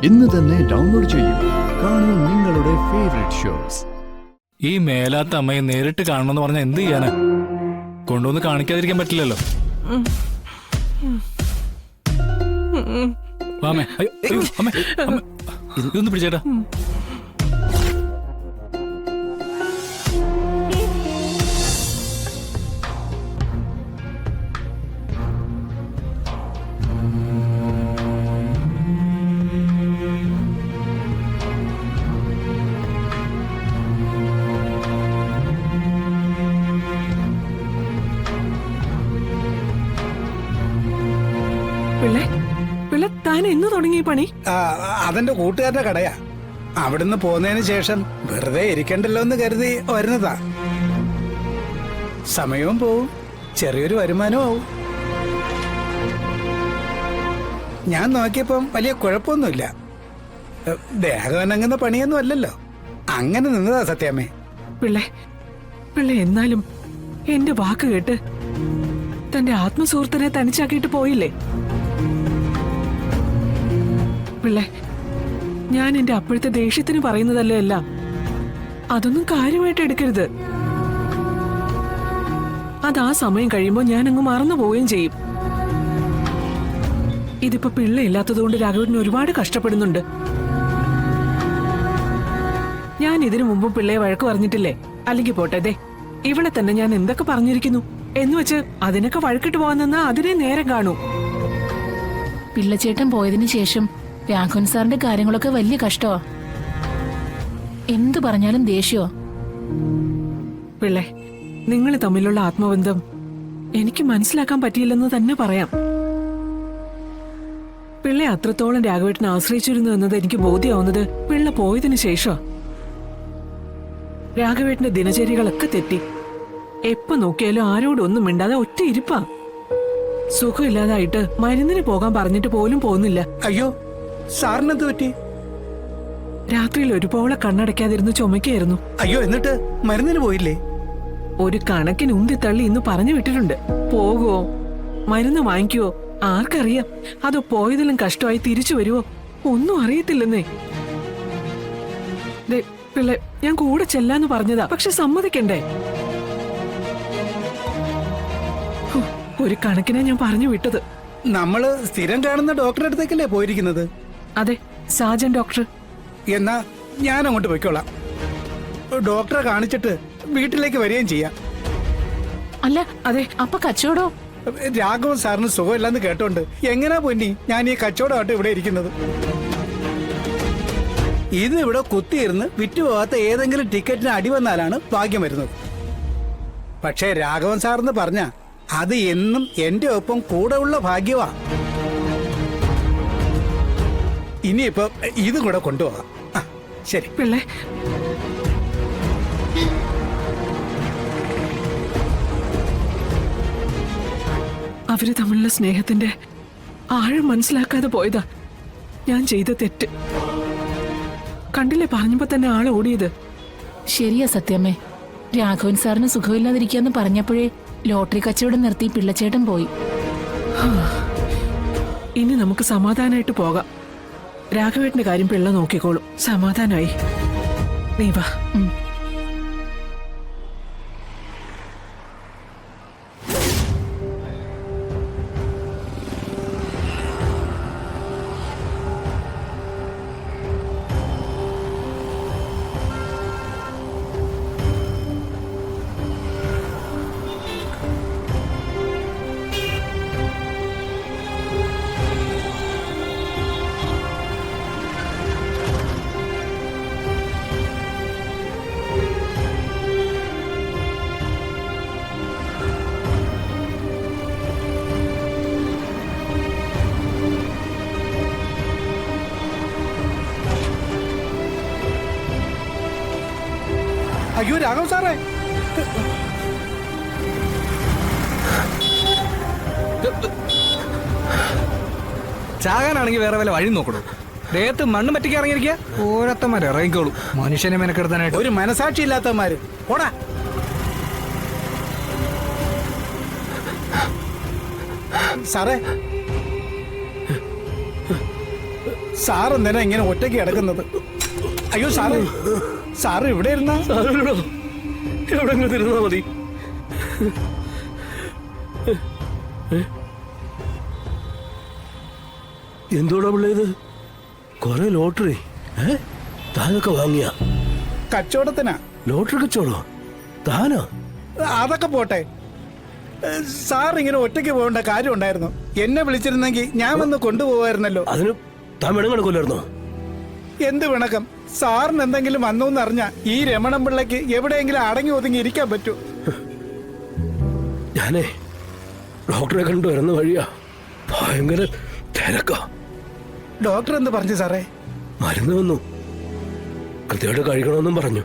ഇന്ന് തന്നെ ഡൗൺലോഡ് ചെയ്യൂ. കാണൂ നിങ്ങളുടെ ഫേവറേറ്റ് ഷോസ്. ഈ മേലാത്ത അമ്മയെ നേരിട്ട് കാണണമെന്ന് പറഞ്ഞാൽ എന്ത് ചെയ്യാനാ? കൊണ്ടുവന്ന് കാണിക്കാതിരിക്കാൻ പറ്റില്ലല്ലോ. വാമേ, അയ്യോ, അമ്മേ, അമ്മേ, ഇതൊന്ന് പിടിച്ചേട്ടാ. താൻ എന്ന് തുടങ്ങി പണി? അതെന്റെ കൂട്ടുകാരുടെ കടയാ. അവിടുന്ന് പോന്നതിന് ശേഷം വെറുതെ ഇരിക്കണ്ടല്ലോ എന്ന് കരുതി വരുന്നതാ. സമയവും പോവും, ചെറിയൊരു വരുമാനവും ആവും. ഞാൻ നോക്കിയപ്പം വലിയ കുഴപ്പമൊന്നുമില്ല. ദേഹം അനങ്ങുന്ന പണിയൊന്നും അല്ലല്ലോ. അങ്ങനെ നിന്നതാ സത്യാമ്മേ. പിള്ളേ എന്നാലും എന്റെ വാക്ക് കേട്ട് തന്റെ ആത്മസുഹൃത്തിനെ തനിച്ചാക്കിയിട്ട് പോയില്ലേ? പിള്ളേ, ഞാൻ എന്റെ അപ്പോഴത്തെ ദേഷ്യത്തിന് പറയുന്നതല്ലേ എല്ലാം. അതൊന്നും കാര്യമായിട്ട് എടുക്കരുത്. അത് ആ സമയം കഴിയുമ്പോൾ ഞാൻ അങ്ങ് മറന്നു പോവുകയും ചെയ്യും. ഇതിപ്പോ പിള്ളേ ഇല്ലാത്തതുകൊണ്ട് രാഘവന് ഒരുപാട് കഷ്ടപ്പെടുന്നുണ്ട്. ഞാൻ ഇതിനു മുമ്പും പിള്ളയെ വഴക്ക് പറഞ്ഞിട്ടില്ലേ? അല്ലെങ്കിൽ പോട്ടെ, ദേ ഇവിടെ തന്നെ ഞാൻ എന്തൊക്കെ പറഞ്ഞിരിക്കുന്നു എന്ന് വെച്ച് അതിനൊക്കെ വഴക്കിട്ട് പോകാൻ നിന്നാ അതിനെ നേരം കാണൂ. പിള്ളച്ചേട്ടൻ പോയതിനു ശേഷം രാഘവൻ സാറിന്റെ കാര്യങ്ങളൊക്കെ വലിയ കഷ്ടമാ. എന്തു പറഞ്ഞാലും ദേഷ്യമോ. പിള്ളേ, നിങ്ങൾ തമ്മിലുള്ള ആത്മബന്ധം എനിക്ക് മനസ്സിലാക്കാൻ പറ്റിയില്ലെന്ന് തന്നെ പറയാം. പിള്ളെ അത്രത്തോളം രാഘവേട്ടനെ ആശ്രയിച്ചിരുന്നു എന്നത് എനിക്ക് ബോധ്യമാവുന്നത് പിള്ള പോയതിനു ശേഷം. രാഘവേട്ടന്റെ ദിനചര്യകളൊക്കെ തെറ്റി. എപ്പോ നോക്കിയാലും ആരോടും ഒന്നും മിണ്ടാതെ ഒറ്റ ഇരിപ്പാ. സുഖമില്ലാതായിട്ട് മരുന്നിന് പോകാൻ പറഞ്ഞിട്ട് പോലും പോകുന്നില്ല. അയ്യോ, സാറിനെന്ത് പറ്റി? രാത്രിയിൽ ഒരുപോലെ കണ്ണടയ്ക്കാതിരുന്ന് ചുമക്കായിരുന്നു. അയ്യോ, എന്നിട്ട് മരുന്നിന് പോയില്ലേ? ഒരു കണക്കിന് ഉന്തി തള്ളി ഇന്ന് പറഞ്ഞു വിട്ടിട്ടുണ്ട്. പോകുവോ, മരുന്ന് വാങ്ങിക്കുവോ ആർക്കറിയാം. അതോ പോയതിലും കഷ്ടമായി തിരിച്ചു വരുവോ ഒന്നും അറിയത്തില്ലെന്നേ. പിള്ളേ, ഞാൻ കൂടെ ചെല്ലാന്ന് പറഞ്ഞതാ, പക്ഷെ സമ്മതിക്കണ്ടേ? ഒരു കണക്കിനാ ഞാൻ പറഞ്ഞു വിട്ടത്. നമ്മള് സ്ഥിരം കാണുന്ന ഡോക്ടറുടെ അടുത്തേക്കല്ലേ പോയിരിക്കുന്നത്? അതെ, സാജൻ ഡോക്ടർ. എന്നാ ഞാൻ അങ്ങോട്ട് പോയിക്കോളാം. ഡോക്ടറെ കാണിച്ചിട്ട് വീട്ടിലേക്ക് വരികയും ചെയ്യാം. അല്ല, അതെ, അപ്പൊ കച്ചവടോ? രാഘവൻ സാറിന് സുഖമില്ലെന്ന് കേട്ടോണ്ട് എങ്ങനാ പൊന്നി ഞാൻ ഈ കച്ചവടമായിട്ട് ഇവിടെ ഇരിക്കുന്നത്? ഇത് ഇവിടെ കുത്തിയിരുന്ന് വിറ്റുപോകാത്ത ഏതെങ്കിലും ടിക്കറ്റിന് അടി വന്നാലാണ് ഭാഗ്യം വരുന്നത്. പക്ഷേ രാഘവൻ സാറെന്ന് പറഞ്ഞ അത് എന്നും എന്റെ ഒപ്പം കൂടെ ഉള്ള ഭാഗ്യമാ. ഇനിയിപ്പോ ഇതും കൂടെ കൊണ്ടുപോകാം. ശരി പിള്ളേ. അവര് തമ്മിലുള്ള സ്നേഹത്തിന്റെ ആഴം മനസ്സിലാക്കാതെ പോയതാ ഞാൻ ചെയ്ത തെറ്റ്. കണ്ടില്ലേ, പറഞ്ഞപ്പോ തന്നെ ആള് ഓടിയത്. ശരിയാ സത്യമേ. രാഘവൻ സാറിന് സുഖമില്ലാതിരിക്കാന്ന് പറഞ്ഞപ്പോഴേ ലോട്ടറി കച്ചവടം നിർത്തി പിള്ളച്ചേട്ടൻ പോയി. ഇനി നമുക്ക് സമാധാനായിട്ട് പോകാം. രാഘവേട്ടന്റെ കാര്യം പിള്ള നോക്കിക്കോളും. സമാധാനായി. നീ വാ. അയ്യോ, രാഘവൻ സാറേ, ചാകാനാണെങ്കിൽ വേറെ വല്ല വഴി നോക്കണോ? ദേഹത്ത് മണ്ണ് പറ്റിക്കാൻ ഇറങ്ങിയിരിക്കുക. ഓരോരുത്തന്മാർ ഇറങ്ങിക്കോളൂ മനുഷ്യനെ മെനക്കെടുത്താനായിട്ട്. ഒരു മനസാക്ഷി ഇല്ലാത്തവന്മാര്. ഓടാ. സാറേ, സാർ എന്തിനാ ഇങ്ങനെ ഒറ്റയ്ക്ക് കിടക്കുന്നത്? അയ്യോ സാറ്, സാറ് ഇവിടെ ഇരുന്നാ എവിടെങ്കിലും തിരുന്നാ മതി. എന്തോടാ പിള്ളേത്? കൊറേ ലോട്ടറി താനൊക്കെ വാങ്ങിയ? കച്ചവടത്തിനാ. ലോട്ടറി കച്ചവടോ? താനോ? അതൊക്കെ പോട്ടെ, സാർ ഇങ്ങനെ ഒറ്റയ്ക്ക് പോകേണ്ട കാര്യം ഉണ്ടായിരുന്നു. എന്നെ വിളിച്ചിരുന്നെങ്കിൽ ഞാൻ വന്ന് കൊണ്ടുപോകായിരുന്നല്ലോ. അതിന് താൻ വേണം കണക്കൂലായിരുന്നോ? എന്ത് വിണക്കം? സാറിന് എന്തെങ്കിലും വന്നു അറിഞ്ഞ ഈ രമണൻ പിള്ളയ്ക്ക് എവിടെയെങ്കിലും അടങ്ങി ഒതുങ്ങി ഇരിക്കാൻ പറ്റൂ? ഞാനേ ഡോക്ടറെ കണ്ടു വരുന്ന വഴിയാ, ഭയങ്കര തിരക്കാ. ഡോക്ടർ എന്ത് പറഞ്ഞു സാറേ? മരുന്ന് വന്നു, കൃത്യമായിട്ട് കഴിക്കണമെന്നും പറഞ്ഞു.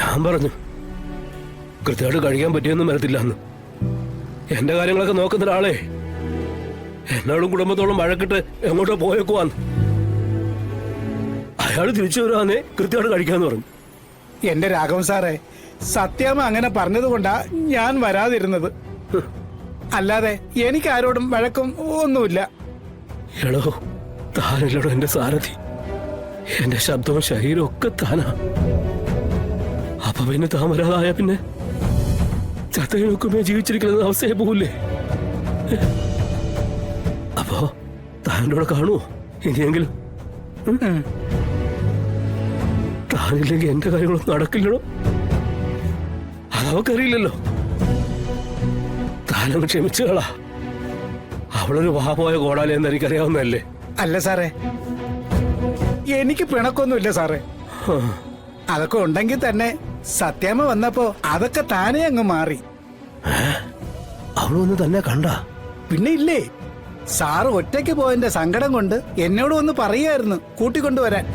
ഞാൻ പറഞ്ഞു കൃത്യമായിട്ട് കഴിക്കാൻ പറ്റിയൊന്നും വരത്തില്ല എന്ന്. എന്റെ കാര്യങ്ങളൊക്കെ നോക്കുന്ന ഒരാളെ എന്നോടും കുടുംബത്തോളം വഴക്കിട്ട് എങ്ങോട്ടോ പോയേക്കുവാന്ന്. അയാൾ തിരിച്ചു വരുവാന്നേ കൃത്യമായിട്ട് കഴിക്കാന്ന് പറഞ്ഞു. എന്റെ രാഘവൻ സാറേ, സത്യാമ്മ അങ്ങനെ പറഞ്ഞത് കൊണ്ടാ ഞാൻ വരാതിരുന്നത്. അല്ലാതെ എനിക്ക് ആരോടും വഴക്കും ഒന്നുമില്ല. എടോ, താനല്ലടോ എന്റെ സാരഥി. എന്റെ ശബ്ദവും ശരീരവും ഒക്കെ താനാ. അപ്പൊ പിന്നെ താൻ വരാതായ പിന്നെ ചത്തയൊക്കെ ജീവിച്ചിരിക്കുന്ന അവസ്ഥയെ പോവില്ലേ? അപ്പോ താൻ്റെ കൂടെ കാണുമോ ഇനിയെങ്കിലും? താനില്ലെങ്കിൽ എന്റെ കാര്യങ്ങളൊന്നും നടക്കില്ലടോ. അതവക്കറിയില്ലല്ലോ. താനങ്ങ് ക്ഷമിച്ചുകളാ. അവളൊരു വാപോയ കോടാലെന്ന് എനിക്കറിയാവുന്നതല്ലേ. അല്ല സാറേ, എനിക്ക് പിണക്കൊന്നുമില്ല സാറേ. അതൊക്കെ ഉണ്ടെങ്കിൽ തന്നെ സത്യാമ്മ വന്നപ്പോ അതൊക്കെ താനേ അങ്ങ് മാറി. അവളൊന്ന് തന്നെ കണ്ട? പിന്നെ ഇല്ലേ, സാറ് ഒറ്റയ്ക്ക് പോയതിന്റെ സങ്കടം കൊണ്ട് എന്നോട് ഒന്ന് പറയായിരുന്നു കൂട്ടിക്കൊണ്ടുവരാൻ.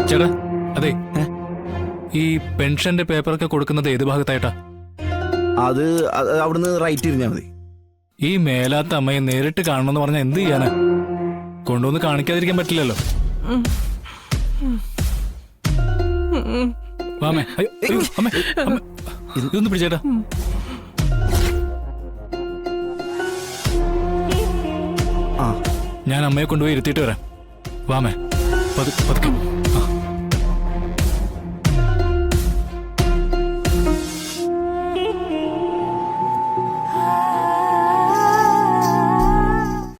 ചേട്ടാ, അതെ, ഈ പെൻഷന്റെ പേപ്പറൊക്കെ കൊടുക്കുന്നത് ഏത് ഭാഗത്തായിട്ടാ? അത് അവിടുന്ന് റൈറ്റ് തിരിഞ്ഞാൽ മതി. ഈ മേലാത്ത അമ്മയെ നേരിട്ട് കാണണമെന്ന് പറഞ്ഞാൽ എന്ത് ചെയ്യാനാ? കൊണ്ടുവന്ന് കാണിക്കാതിരിക്കാൻ പറ്റില്ലല്ലോ. വാമേ, അയ്യോ, അയ്യോ, അമ്മേ, അമ്മേ, ഇതൊന്ന് പിടിച്ചേട്ടാ. ഞാൻ അമ്മയെ കൊണ്ടുപോയി ഇരുത്തിയിട്ട് വരാം. വാമേ, പതുക്കെ.